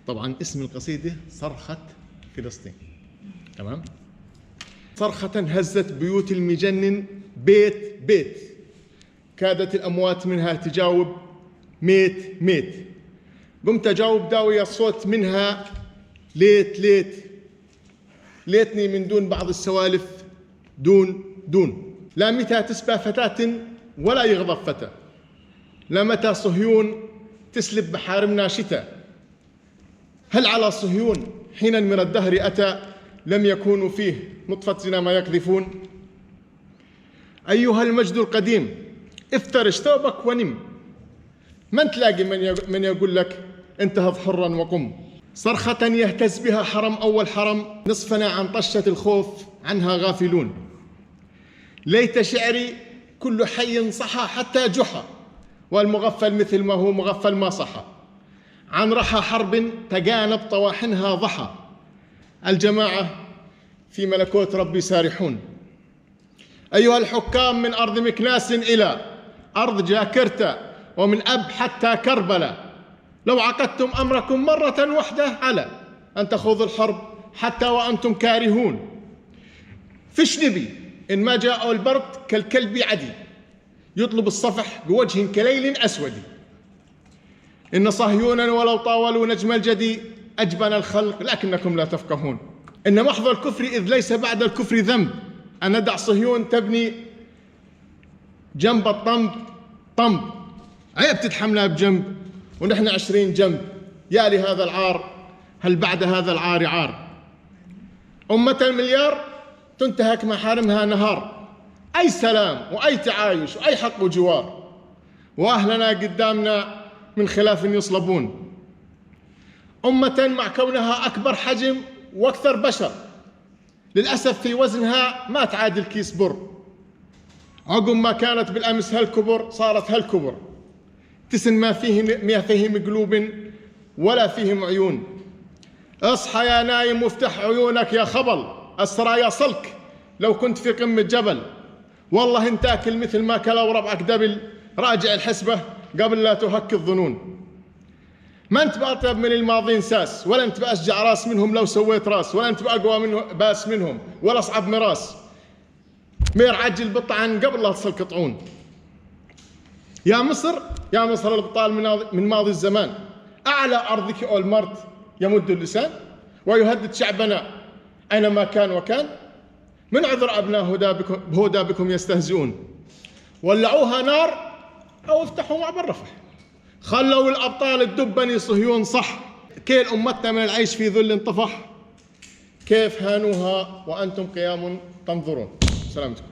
طبعا اسم القصيدة صرخة فلسطين. تمام. صرخة هزت بيوت المجنن بيت بيت، كادت الأموات منها تجاوب ميت ميت، قمت أجاوب داوي الصوت منها ليت ليت، ليتني من دون بعض السوالف دون دون. لا متى تسبى فتاة ولا يغضب فتى، لا متى صهيون تسلب محارمنا شتى. هل على صهيون حينا من الدهر أتى لم يكونوا فيه نطفة زنا ما يقذفون؟ أيها المجد القديم افترش ثوبك ونم، من تلاقي من يقول لك انتهض حرا وقم. صرخة يهتز بها حرم أول حرم، نصفنا عن طشة الخوف عنها غافلون. ليت شعري كل حي صحى حتى جحا، والمغفل مثل ما هو مغفل ما صحى. عن رحى حرب تجانب طواحنها ضحى، الجماعة في ملكوت ربي سارحون. أيها الحكام من أرض مكناس إلى أرض جاكرتا، ومن أب حتى كربلاء، لو عقدتم أمركم مرة واحدة على أن تخوضوا الحرب حتى وأنتم كارهون. فيش نبي إن ما جاء البرد كالكلب عدي، يطلب الصفح بوجه كليل أسود. إن صهيونا ولو طاولوا نجم الجدي أجبن الخلق لكنكم لا تفقهون. إن محض الكفر إذ ليس بعد الكفر ذنب، أن ندع صهيون تبني جنب الطنب طنب. عيب تتحملها بجنب ونحن 20 جنب، يا لهذا العار هل بعد هذا العار عار. أمة المليار تنتهك محارمها نهار، أي سلام وأي تعايش وأي حق وجوار، وأهلنا قدامنا من خلاف يصلبون. أمة مع كونها أكبر حجم وأكثر بشر، للأسف في وزنها ما تعادل كيس بر. عقب ما كانت بالأمس هالكبر صارت هالكبر، تسن ما فيهم قلوب ولا فيهم عيون. اصحى يا نايم وافتح عيونك يا خبل، أسرى يا صلك لو كنت في قمة جبل. والله انت تاكل مثل ما كلوا ربعك دبل، راجع الحسبة قبل لا تهك الظنون. ما انت بأطيب من الماضين ساس، ولا انت بأشجع راس منهم لو سويت راس، ولا انت بأقوى باس منهم ولا أصعب مراس. مير عجل بالطعن قبل لا تصل قطعون. يا مصر يا مصر الابطال من ماضي الزمان، أعلى أرضك أول مرت يمد اللسان ويهدد شعبنا أينما كان وكان. من عذر أبناء بهدى بكم يستهزئون. ولعوها نار أو افتحوا معبر رفح، خلوا الأبطال الدب بني صهيون صح. كيل أمتنا من العيش في ذل طفح، كيف هانوها وأنتم قيام تنظرون. سلامتكم.